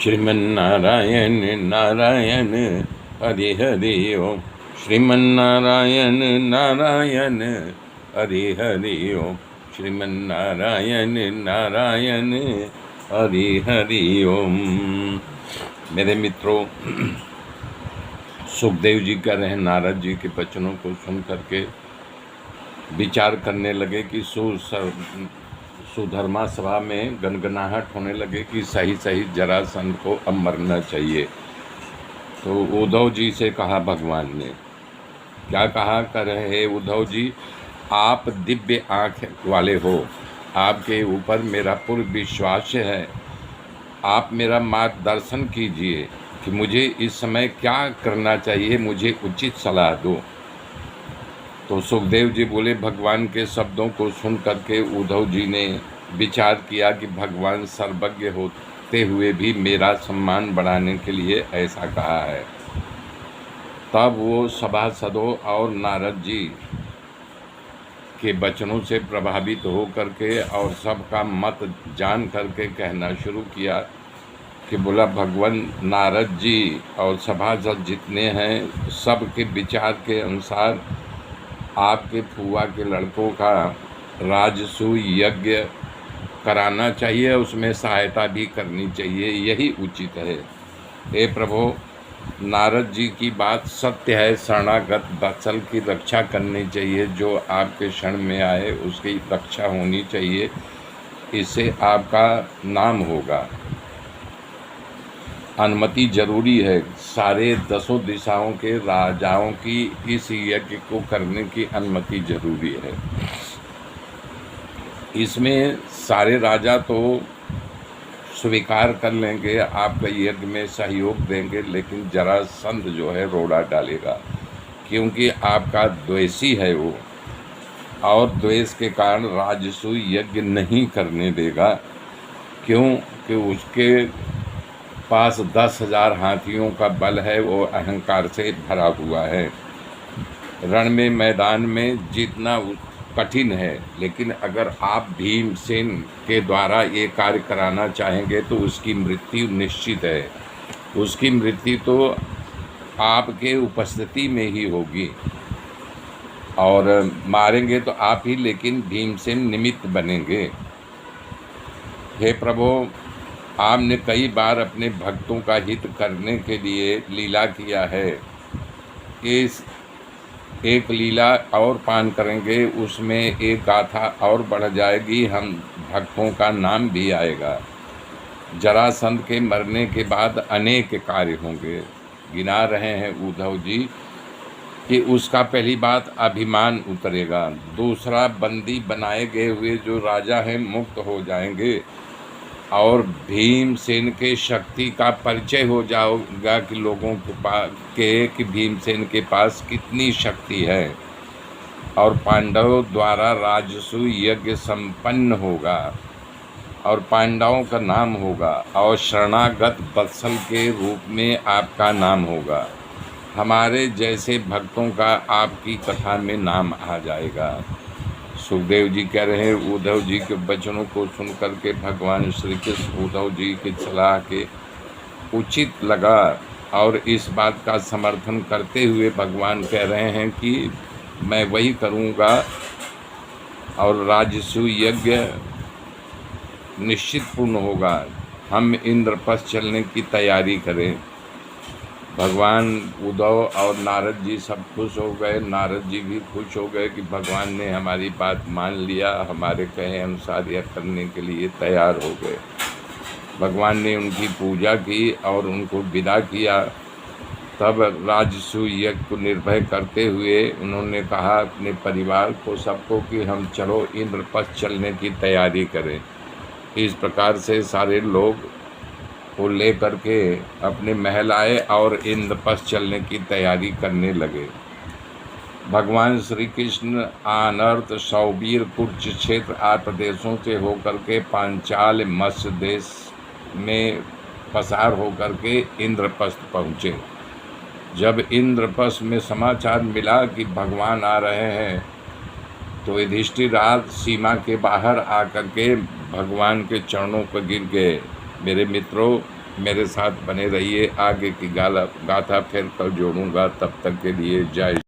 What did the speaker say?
श्रीमन्नारायण नारायण हरि हरि ओम। श्रीमन्नारायण नारायण हरि हरि ओम। श्रीमन्नारायण नारायण हरि हरि ओम। मेरे मित्रों, सुखदेव जी कह रहे हैं नारद जी के वचनों को सुन करके विचार करने लगे कि सुधर्मा सभा में गनगनाहट होने लगे कि सही सही जरासंध को अब मरना चाहिए। तो उद्धव जी से कहा भगवान ने, क्या कहा कर रहे हैं उद्धव जी, आप दिव्य आँख वाले हो, आपके ऊपर मेरा पूर्ण विश्वास है, आप मेरा मार्गदर्शन कीजिए कि मुझे इस समय क्या करना चाहिए, मुझे उचित सलाह दो। तो सुखदेव जी बोले, भगवान के शब्दों को सुन करके उद्धव जी ने विचार किया कि भगवान सर्वज्ञ होते हुए भी मेरा सम्मान बढ़ाने के लिए ऐसा कहा है। तब वो सभासदों और नारद जी के वचनों से प्रभावित हो करके और सबका मत जान करके कहना शुरू किया कि बोला, भगवान नारद जी और सभासद जितने हैं सबके विचार के अनुसार आपके फुआ के लड़कों का राजसूय यज्ञ कराना चाहिए, उसमें सहायता भी करनी चाहिए, यही उचित है। हे प्रभु, नारद जी की बात सत्य है, शरणागत वत्सल की रक्षा करनी चाहिए, जो आपके शरण में आए उसकी रक्षा होनी चाहिए, इससे आपका नाम होगा। अनुमति जरूरी है, सारे 10 दिशाओं के राजाओं की इस यज्ञ को करने की अनुमति जरूरी है। इसमें सारे राजा तो स्वीकार कर लेंगे, आपका यज्ञ में सहयोग देंगे, लेकिन जरासंध जो है रोड़ा डालेगा, क्योंकि आपका द्वेषी है वो, और द्वेष के कारण राजसूय यज्ञ नहीं करने देगा। क्यों कि उसके पास 10,000 हाथियों का बल है, वो अहंकार से भरा हुआ है। रण में मैदान में जीतना कठिन है, लेकिन अगर आप भीमसेन के द्वारा ये कार्य कराना चाहेंगे तो उसकी मृत्यु निश्चित है। उसकी मृत्यु तो आपके उपस्थिति में ही होगी, और मारेंगे तो आप ही, लेकिन भीमसेन निमित्त बनेंगे। हे प्रभु, आपने कई बार अपने भक्तों का हित करने के लिए लीला किया है। इस एक लीला और पान करेंगे, उसमें एक गाथा और बढ़ जाएगी, हम भक्तों का नाम भी आएगा। जरासंध के मरने के बाद अनेक कार्य होंगे। गिना रहे हैं उद्धव जी कि उसका पहली बात अभिमान उतरेगा, दूसरा बंदी बनाए गए हुए जो राजा हैं मुक्त हो जाएंगे, और भीमसेन के शक्ति का परिचय हो जाएगा कि लोगों के कि भीमसेन के पास कितनी शक्ति है, और पांडवों द्वारा राजसूय यज्ञ संपन्न होगा और पांडवों का नाम होगा, और शरणागत वत्सल के रूप में आपका नाम होगा। हमारे जैसे भक्तों का आपकी कथा में नाम आ जाएगा। सुखदेव जी कह रहे हैं, उद्धव जी के वचनों को सुन करके भगवान श्री कृष्ण उद्धव जी की सलाह के उचित लगा, और इस बात का समर्थन करते हुए भगवान कह रहे हैं कि मैं वही करूँगा, और राजसूय यज्ञ निश्चित पूर्ण होगा। हम इंद्रप्रस्थ चलने की तैयारी करें। भगवान उद्धव और नारद जी सब खुश हो गए। नारद जी भी खुश हो गए कि भगवान ने हमारी बात मान लिया, हमारे कहे अनुसार यह करने के लिए तैयार हो गए। भगवान ने उनकी पूजा की और उनको विदा किया। तब राजसूय यज्ञ को निर्भय करते हुए उन्होंने कहा अपने परिवार को, सबको, कि हम चलो इंद्रप्रस्थ चलने की तैयारी करें। इस प्रकार से सारे लोग को ले करके अपने महल आए और इंद्रप्रस्थ चलने की तैयारी करने लगे। भगवान श्री कृष्ण अनर्त, सौबीर, कुर्च क्षेत्र आदि प्रदेशों से होकर के पांचाल मत्स्य देश में पसार होकर के इंद्रप्रस्थ पहुँचे। जब इंद्रप्रस्थ में समाचार मिला कि भगवान आ रहे हैं, तो युधिष्ठिर सीमा के बाहर आकर के भगवान के चरणों पर गिर गए। मेरे मित्रों, मेरे साथ बने रहिए। आगे की गाथा फिर कल जोड़ूंगा। तब तक के लिए जय